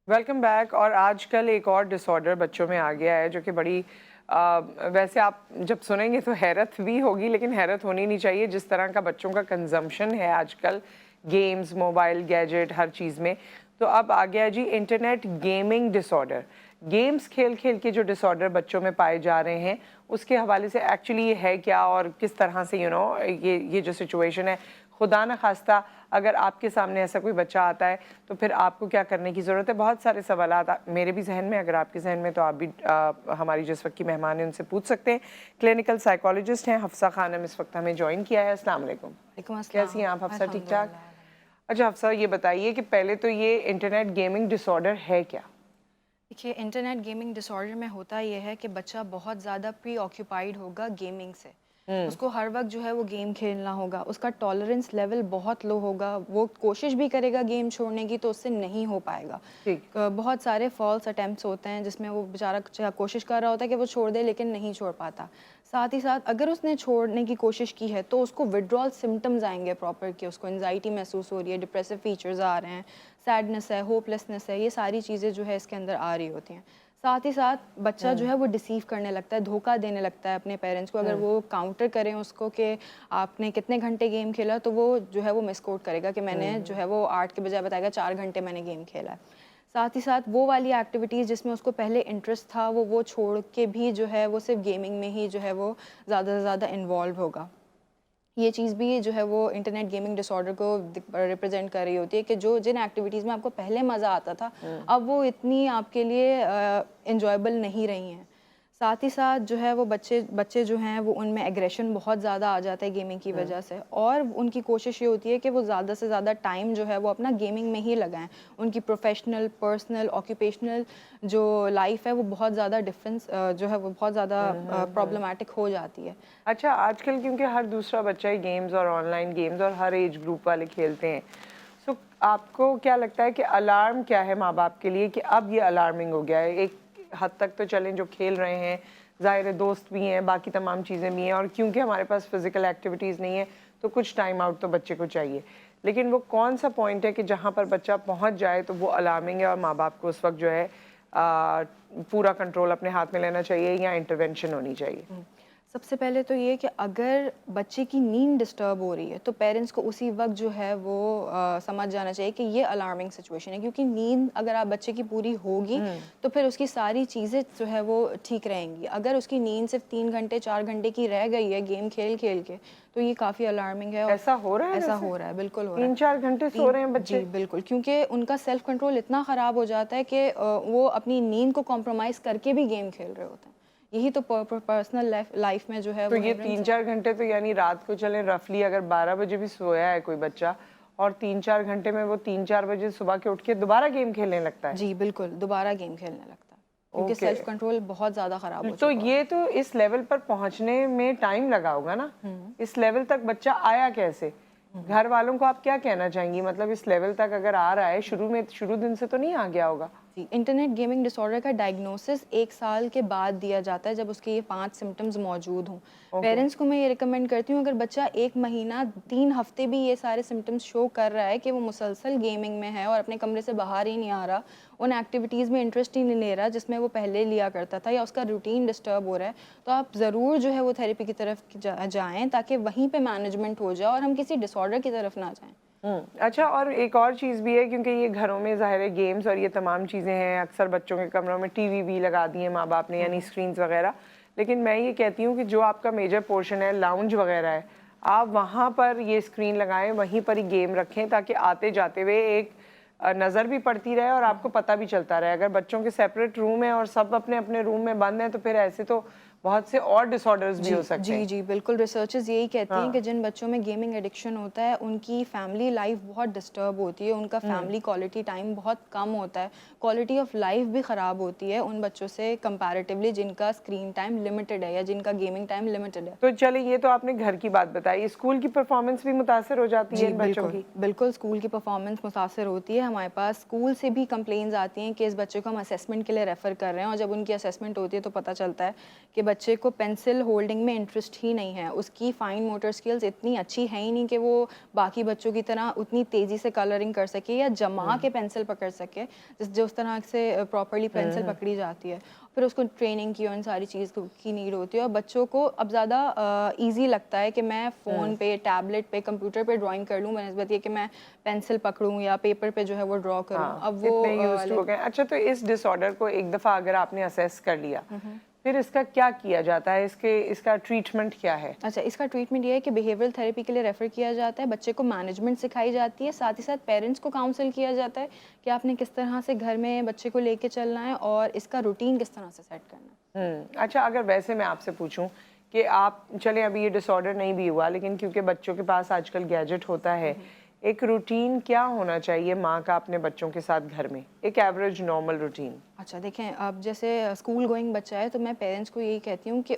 Welcome back. और आजकल एक और डिसऑर्डर बच्चों में आ गया है जो कि बड़ी वैसे आप जब सुनेंगे तो हैरत भी होगी, लेकिन हैरत होनी नहीं चाहिए जिस तरह का बच्चों का कंजम्पशन है आजकल, गेम्स, मोबाइल, गैजेट, हर चीज़ में। तो अब आ गया जी इंटरनेट गेमिंग डिसऑर्डर। गेम्स खेल खेल के जो डिसऑर्डर बच्चों में पाए जा रहे हैं, उसके हवाले से एक्चुअली ये है क्या और किस तरह से ये जो सिचुएशन है, खुदा न खास्ता अगर आपके सामने ऐसा कोई बच्चा आता है तो फिर आपको क्या करने की ज़रूरत है। बहुत सारे सवालात मेरे भी जहन में, अगर आपके जहन में तो आप भी हमारी जिस वक्त की मेहमान है उनसे पूछ सकते हैं। क्लिनिकल साइकोलॉजिस्ट हैं हफ्सा खानम, इस वक्त हमें ज्वाइन किया है। अस्सलाम वालेकुम। कैसी हैं आप हफ्सा? ठीक ठाक। अच्छा हफ्सा, ये बताइए कि पहले तो ये इंटरनेट गेमिंग डिसऑर्डर है क्या? देखिए, इंटरनेट गेमिंग डिसऑर्डर में होता ये है कि बच्चा बहुत ज़्यादा प्री ऑक्यूपाइड होगा गेमिंग से। उसको हर वक्त जो है वो गेम खेलना होगा, उसका टॉलरेंस लेवल बहुत लो होगा, वो कोशिश भी करेगा गेम छोड़ने की तो उससे नहीं हो पाएगा। ठीक। बहुत सारे फॉल्स अटेम्प्ट्स होते हैं जिसमें वो बेचारा कोशिश कर रहा होता है कि वो छोड़ दे लेकिन नहीं छोड़ पाता। साथ ही साथ अगर उसने छोड़ने की कोशिश की है तो उसको विड्रॉल सिम्टम्स आएंगे प्रॉपर, कि उसको एंजाइटी महसूस हो रही है, डिप्रेसिव फीचर्स आ रहे हैं, सैडनेस है, होपलेसनेस है, ये सारी चीज़ें जो है इसके अंदर आ रही होती हैं। साथ ही साथ बच्चा जो है वो डिसीव करने लगता है, धोखा देने लगता है अपने पेरेंट्स को। अगर वो काउंटर करें उसको कि आपने कितने घंटे गेम खेला, तो वो जो है वो मिसकोट करेगा कि मैंने जो है वो 8 के बजाय बताएगा 4 घंटे मैंने गेम खेला है। साथ ही साथ वो वाली एक्टिविटीज़ जिसमें उसको पहले इंटरेस्ट था वो छोड़ के भी जो है वो सिर्फ गेमिंग में ही जो है वो ज़्यादा से ज़्यादा इन्वॉल्व होगा। ये चीज़ भी जो है वो इंटरनेट गेमिंग डिसऑर्डर को रिप्रेजेंट कर रही होती है कि जो जिन एक्टिविटीज़ में आपको पहले मज़ा आता था, अब वो इतनी आपके लिए इंजॉयबल नहीं रही हैं। साथ ही साथ जो है वो बच्चे बच्चे जो हैं वो उनमें एग्रेशन बहुत ज़्यादा आ जाता है गेमिंग की वजह से, और उनकी कोशिश ये होती है कि वो ज़्यादा से ज़्यादा टाइम जो है वो अपना गेमिंग में ही लगाएं। उनकी प्रोफेशनल, पर्सनल, ऑक्यूपेशनल जो लाइफ है वो बहुत ज़्यादा डिफरेंस जो है वो बहुत ज़्यादा प्रॉब्लमेटिक हो जाती है। अच्छा, आजकल क्योंकि हर दूसरा बच्चा ही गेम्स और ऑनलाइन गेम्स और हर एज ग्रुप वाले खेलते हैं, सो आपको क्या लगता है कि अलार्म क्या है माँ बाप के लिए कि अब ये अलार्मिंग हो गया है? एक हद तक तो चलें जो खेल रहे हैं, ज़ाहिर है दोस्त भी हैं, बाकी तमाम चीज़ें भी हैं, और क्योंकि हमारे पास फिज़िकल एक्टिविटीज़ नहीं है तो कुछ टाइम आउट तो बच्चे को चाहिए। लेकिन वो कौन सा पॉइंट है कि जहाँ पर बच्चा पहुँच जाए तो वो अलार्मिंग है और माँ बाप को उस वक्त जो है पूरा कंट्रोल अपने हाथ में लेना चाहिए या इंटरवेंशन होनी चाहिए? सबसे पहले तो ये कि अगर बच्चे की नींद डिस्टर्ब हो रही है तो पेरेंट्स को उसी वक्त जो है वो समझ जाना चाहिए कि ये अलार्मिंग सिचुएशन है, क्योंकि नींद अगर आप बच्चे की पूरी होगी तो फिर उसकी सारी चीज़ें जो है वो ठीक रहेंगी। अगर उसकी नींद सिर्फ 3 घंटे 4 घंटे की रह गई है गेम खेल खेल के, तो ये काफ़ी अलार्मिंग है। और ऐसा हो रहा है ऐसा वैसे? हो रहा है, बिल्कुल हो रहा है। 3-4 घंटे सो रहे हैं जी बच्चे? बिल्कुल, क्योंकि उनका सेल्फ कंट्रोल इतना ख़राब हो जाता है कि वो अपनी नींद को कॉम्प्रोमाइज़ करके भी गेम खेल रहे होते हैं। यही तो पर्सनल लाइफ में जो है तो वो ये हिंड्रेंस तीन है। चार घंटे तो यानी रात को चले रफली अगर 12 बजे भी सोया है कोई बच्चा और 3-4 घंटे में वो 3-4 बजे सुबह के उठ के दोबारा गेम खेलने लगता है। जी बिल्कुल, दोबारा गेम खेलने लगता है, क्योंकि ओके। सेल्फ कंट्रोल बहुत ज़्यादा ख़राब हो तो चुका होता ये तो इस लेवल पर पहुंचने में टाइम लगा होगा ना? है। हुँ, इस लेवल तक बच्चा आया कैसे? हुँ। घर वालों को आप क्या कहना चाहेंगी? मतलब इस लेवल तक अगर आ रहा है, शुरू दिन से तो नहीं आ गया होगा? जी, इंटरनेट गेमिंग डिसऑर्डर का डायग्नोसिस 1 साल के बाद दिया जाता है, जब उसके ये 5 सिम्पटम्स मौजूद हों। ओके। पेरेंट्स को मैं ये रिकमेंड करती हूँ, अगर बच्चा 1 महीना 3 हफ्ते भी ये सारे सिम्पटम्स शो कर रहा है कि वो मुसलसल गेमिंग में है और अपने कमरे से बाहर ही नहीं आ रहा, उन एक्टिविटीज़ में इंटरेस्ट ही नहीं ले रहा जिसमें वो पहले लिया करता था, या उसका रूटीन डिस्टर्ब हो रहा है, तो आप ज़रूर जो है वो थेरेपी की तरफ जाएँ, ताकि वहीं पे मैनेजमेंट हो जाए और हम किसी डिसऑर्डर की तरफ ना जाएँ। अच्छा, और एक और चीज़ भी है क्योंकि ये घरों में ज़ाहिर है गेम्स और ये तमाम चीज़ें हैं, अक्सर बच्चों के कमरों में टीवी भी लगा दिए माँ बाप ने, यानी स्क्रीन्स वगैरह। लेकिन मैं ये कहती हूँ कि जो आपका मेजर पोर्शन है, लाउंज वगैरह है, आप वहाँ पर ये स्क्रीन लगाएं, वहीं पर ही गेम रखें ताकि आते जाते हुए एक नज़र भी पड़ती रहे और आपको पता भी चलता रहे। अगर बच्चों के सेपरेट रूम है और सब अपने अपने रूम में बंद हैं तो फिर ऐसे तो बहुत से और डिसऑर्डर्स भी जी, हो सकते जी, हैं। जी, बिल्कुल, रिसर्चर्स यही कहती हैं कि हाँ। जिन बच्चों में गेमिंग एडिक्शन होता है, उनकी फैमिली लाइफ बहुत डिस्टर्ब होती है, उनका फैमिली क्वालिटी टाइम बहुत कम होता है, क्वालिटी ऑफ लाइफ भी ख़राब होती है उन बच्चों से कंपैरेटिवली जिनका स्क्रीन टाइम लिमिटेड है या जिनका गेमिंग टाइम लिमिटेड है। तो चलिए, ये तो आपने घर की बात बताई, स्कूल की परफॉर्मेंस भी मुतासर हो जाती है जी, इन बच्चों बिल्कुल। की? बिल्कुल, स्कूल की परफ़ॉर्मेंस मुतासर होती है। हमारे पास स्कूल से भी कंप्लेंट्स आती हैं कि इस बच्चे को हम असेसमेंट के लिए रेफ़र कर रहे हैं, और जब उनकी असेसमेंट होती है तो पता चलता है कि बच्चे को पेंसिल होल्डिंग में इंटरेस्ट ही नहीं है, उसकी फाइन मोटर स्किल्स इतनी अच्छी है ही नहीं कि वो बाकी बच्चों की तरह उतनी तेज़ी से कलरिंग कर सके या जमा के पेंसिल पकड़ सके जिस तरह से प्रॉपरली पेंसिल पकड़ी जाती है। फिर उसको ट्रेनिंग की और इन सारी चीज़ की नीड होती है, और बच्चों को अब ज़्यादा ईजी लगता है कि मैं फ़ोन पे, टैबलेट पे, कंप्यूटर पे ड्राइंग कर लूँ बनस्बत ये कि मैं पेंसिल पकड़ूँ या पेपर पे जो है वो ड्रॉ करूँ। हाँ, अब वो इतने यूज्ड हो गए। अच्छा, तो इस डिसऑर्डर को एक दफ़ा अगर आपने असेस कर लिया, फिर इसका क्या किया जाता है? इसका ट्रीटमेंट क्या है? अच्छा, इसका ट्रीटमेंट ये है कि बिहेवियरल थेरेपी के लिए रेफ़र किया जाता है, बच्चे को मैनेजमेंट सिखाई जाती है, साथ ही साथ पेरेंट्स को काउंसल किया जाता है कि आपने किस तरह से घर में बच्चे को लेके चलना है और इसका रूटीन किस तरह से सेट करना है। अच्छा, अगर वैसे मैं आपसे पूछूं कि आप चले, अभी ये डिसऑर्डर नहीं भी हुआ, लेकिन क्योंकि बच्चों के पास आजकल गैजेट होता है, एक रूटीन क्या होना चाहिए माँ का अपने बच्चों के साथ घर में, एक एवरेज नॉर्मल रूटीन? अच्छा देखें, अब जैसे स्कूल गोइंग बच्चा है तो मैं पेरेंट्स को यही कहती हूँ कि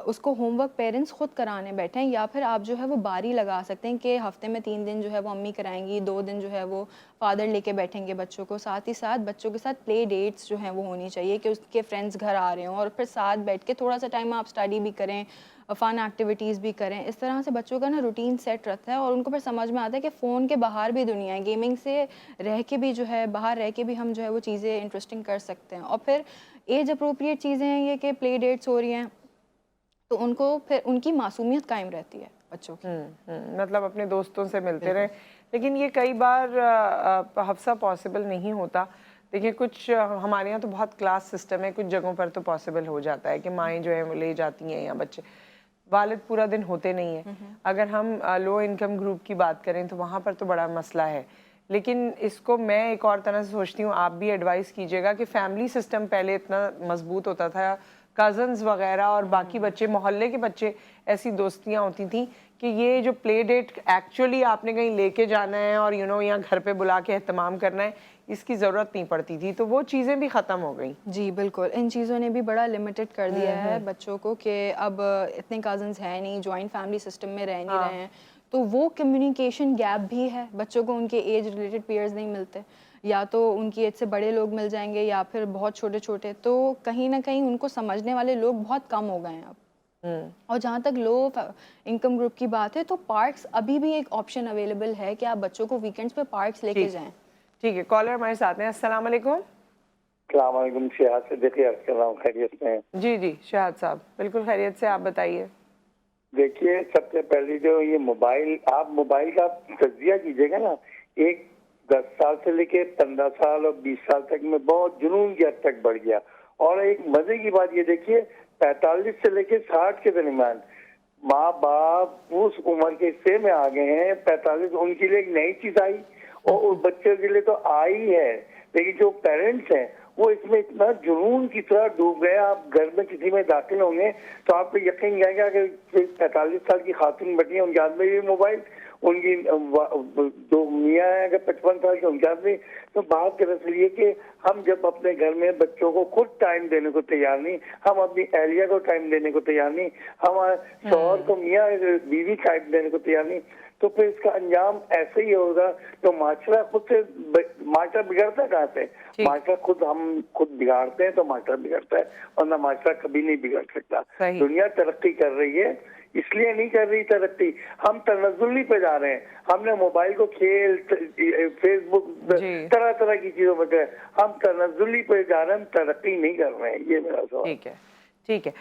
उसको होमवर्क पेरेंट्स खुद कराने बैठें, या फिर आप जो है वो बारी लगा सकते हैं कि हफ्ते में 3 दिन जो है वो अम्मी कराएंगी, 2 दिन जो है वो फादर लेके बैठेंगे बच्चों को। साथ ही साथ बच्चों के साथ प्ले डेट्स जो हैं वो होनी चाहिए कि उसके फ्रेंड्स घर आ रहे हों और फिर साथ बैठ के थोड़ा सा टाइम आप स्टडी भी करें, फ़न एक्टिविटीज़ भी करें। इस तरह से बच्चों का ना रूटीन सेट रहता है और उनको फिर समझ में आता है कि फ़ोन के बाहर भी दुनिया है, गेमिंग से रह के भी जो है, बाहर रह के भी हम जो है वो चीज़ें इंटरेस्टिंग कर सकते हैं। और फिर एज अप्रोप्रिएट चीज़ें हैं ये कि प्ले डेट्स हो रही हैं, तो उनको फिर उनकी मासूमियत कायम रहती है बच्चों की। मतलब अपने दोस्तों से मिलते रहे, लेकिन ये कई बार हफ्सा पॉसिबल नहीं होता। देखिए, कुछ हमारे यहाँ तो बहुत क्लास सिस्टम है, कुछ जगहों पर तो पॉसिबल हो जाता है कि माएँ जो है वो ले जाती हैं या बच्चे, वालिद पूरा दिन होते नहीं हैं। अगर हम लो इनकम ग्रुप की बात करें तो वहाँ पर तो बड़ा मसला है। लेकिन इसको मैं एक और तरह से सोचती हूँ, आप भी एडवाइस कीजिएगा कि फैमिली सिस्टम पहले इतना मजबूत होता था, कज़न्स वगैरह और बाकी बच्चे, मोहल्ले के बच्चे, ऐसी दोस्तियाँ होती थी कि ये जो प्ले डेट एक्चुअली आपने कहीं लेके जाना है और यहाँ घर पे बुला के एहतमाम करना है, इसकी ज़रूरत नहीं पड़ती थी, तो वो चीज़ें भी ख़त्म हो गई। जी बिल्कुल, इन चीज़ों ने भी बड़ा लिमिटेड कर दिया है बच्चों को कि अब इतने कज़न्स हैं नहीं, जॉइंट फैमिली सिस्टम में रह नहीं रहे हैं, तो वो कम्युनिकेशन गैप भी है। बच्चों को उनके एज रिलेटेड पीयर्स नहीं मिलते, या तो उनकी एज से बड़े लोग मिल जाएंगे या फिर बहुत छोटे छोटे, तो कहीं ना कहीं उनको समझने वाले लोग बहुत कम हो गए हैं अब। और जहाँ तक लो इनकम ग्रुप की बात है, तो पार्क्स अभी भी एक ऑप्शन अवेलेबल है कि आप बच्चों को वीकेंड्स पे पार्क्स लेके जाएं। ठीक है, कॉलर हमारे साथ हैं। अस्सलाम वालेकुम। अस्सलाम वालेकुम, शहाद से देखिए अर्ज कर रहा हूँ, खैरियत में? जी जी शहाद साहब, बिल्कुल खैरियत से, आप बताइए। देखिए, सबसे पहले जो ये मोबाइल, आप मोबाइल का तज्जिया कीजिएगा ना, एक 10 साल से लेके 15 साल और 20 साल तक में बहुत जुनून की हद तक बढ़ गया। और एक मजे की बात ये देखिए, 45 से लेके 60 के दरमियान माँ बाप उस उम्र के हिस्से में आ गए हैं, 45, उनके लिए एक नई चीज आई और उस बच्चे के लिए तो आई है, लेकिन जो पेरेंट्स हैं वो इसमें इतना जुनून की तरह डूब गए। आप घर में किसी में दाखिल होंगे तो आपको यकीन जाएगा कि 45 साल की खातून बैठी है, उनके हाथ में भी मोबाइल, उनकी जो मियाँ है अगर 55 साल के, उनके हाथ में। तो बात कर रही है कि हम जब अपने घर में बच्चों को खुद टाइम देने को तैयार नहीं, हम अपनी एहलिया को टाइम देने को तैयार नहीं, हमारे शौहर को, मियाँ बीवी टाइम देने को तैयार नहीं, तो फिर इसका अंजाम ऐसे ही होगा। तो माशरा खुद से, माशरा बिगड़ता कहाँ से? माशरा हम खुद बिगाड़ते हैं तो माशरा बिगड़ता है, और ना माशरा कभी नहीं बिगड़ सकता। दुनिया तरक्की कर रही है, इसलिए नहीं कर रही तरक्की, हम तनज़्ज़ुली पे जा रहे हैं। हमने मोबाइल को खेल, फेसबुक, तरह तरह की चीजों में, हम तनज़्ज़ुली पे जा रहे हैं, हम तरक्की नहीं कर रहे हैं। ये मेरा सवाल। ठीक है, ठीक है।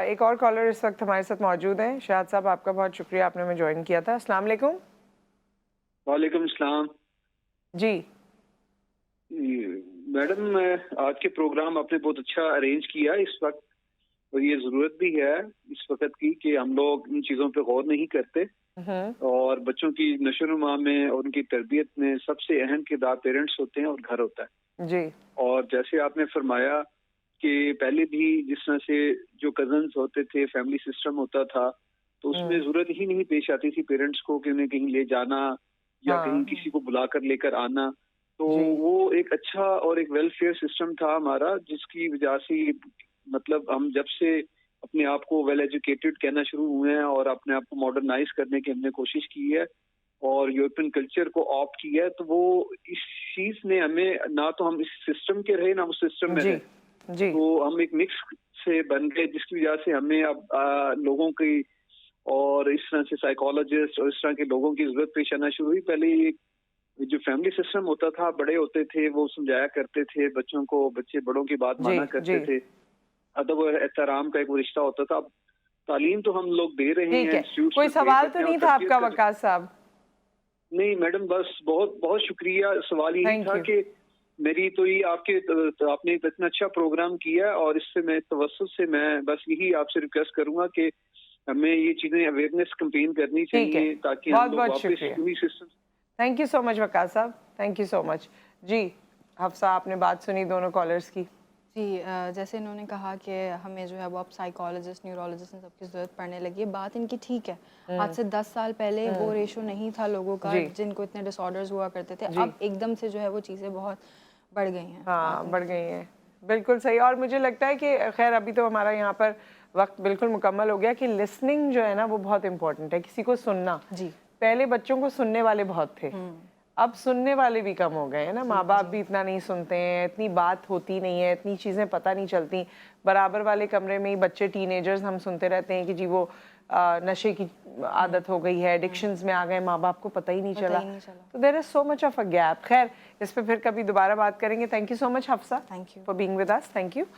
एक और कॉलर इस वक्त हमारे साथ मौजूद हैं। शहाद साहब, आपका बहुत शुक्रिया, आपने हमें ज्वाइन किया था। अस्सलाम वालेकुम। वालेकुम सलाम जी मैडम, आज के प्रोग्राम आपने बहुत अच्छा अरेंज किया इस वक्त, और ये जरूरत भी है इस वक्त की कि हम लोग इन चीजों पे गौर नहीं करते, और बच्चों की नशोनुमा में और उनकी तरबियत में सबसे अहम किरदार पेरेंट्स होते हैं और घर होता है जी। और जैसे आपने फरमाया कि पहले भी जिस तरह से जो कजन्स होते थे, फैमिली सिस्टम होता था, तो उसमें जरूरत ही नहीं पेश आती थी पेरेंट्स को कि उन्हें कहीं ले जाना या कहीं किसी को बुलाकर लेकर आना। तो वो एक अच्छा और एक वेलफेयर सिस्टम था हमारा, जिसकी वजह से मतलब हम जब से अपने आप को वेल एजुकेटेड कहना शुरू हुए हैं और अपने आप को मॉडर्नाइज करने की हमने कोशिश की है और यूरोपियन कल्चर को ऑप्ट किया है, तो वो इस चीज ने हमें, ना तो हम इस सिस्टम के रहे ना उस सिस्टम में रहे, तो हम एक मिक्स से बन गए, जिसकी वजह से हमें अब लोगों की और इस तरह से साइकोलॉजिस्ट और इस तरह के लोगों की जरूरत पेश आना शुरू हुई। पहले ये जो फैमिली सिस्टम होता था, बड़े होते थे, वो समझाया करते थे बच्चों को, बच्चे बड़ों की बात माना करते थे, अदब और एहतराम का एक वो रिश्ता होता था। अब तालीम तो हम लोग दे रहे ठीक हैं, है, इंस्टीट्यूट्स कोई में प्ले सवाल करते तो हैं नहीं और था तरबियत आपका करते वकास साहब? हैं। नहीं मैडम, बस बहुत बहुत शुक्रिया। सवाल यही Thank था you. कि मेरी तो ये आपने इतना अच्छा प्रोग्राम किया, और इससे मैं तवज्जुह से मैं बस यही आपसे रिक्वेस्ट करूंगा कि हमें ये चीजें अवेयरनेस कैंपेन करनी ठीक है, चाहिए, ताकि बहुत हम लोग बहुत वापस शुक्रिया। उन्हीं system. Thank you so much Waqas साहब, थैंक यू सो मच। जी हफ्सा, आपने बात सुनी दोनों कॉलर्स की। जी जैसे इन्होंने कहा कि हमें जो है वो अब साइकोलॉजिस्ट, न्यूरोलॉजिस्ट इन सबकी ज़रूरत पड़ने लगी है। बात इनकी ठीक है, आज से 10 साल पहले वो रेशो नहीं था लोगों का जी। जिनको इतने डिसऑर्डर्स हुआ करते थे। जी। अब एकदम से जो है वो चीज़ें बहुत बढ़ गई हैं। हाँ, बढ़ गई हैं, बिल्कुल सही। और मुझे लगता है कि खैर अभी तो हमारा यहाँ पर वक्त बिल्कुल मुकम्मल हो गया कि लिसनिंग जो है ना वो बहुत इंपॉर्टेंट है, किसी को सुनना। जी। पहले बच्चों को सुनने वाले बहुत थे, अब सुनने वाले भी कम हो गए हैं ना, माँ बाप भी इतना नहीं सुनते हैं, इतनी बात होती नहीं है, इतनी चीज़ें पता नहीं चलती। बराबर वाले कमरे में ही बच्चे, टीनेजर्स, हम सुनते रहते हैं कि जी वो नशे की आदत हो गई है, एडिक्शंस में आ गए, माँ बाप को पता ही नहीं चला। तो there is so much of a gap. खैर इस पे फिर कभी दोबारा बात करेंगे। Thank you so much Hafsa thank you for being with us. Thank you.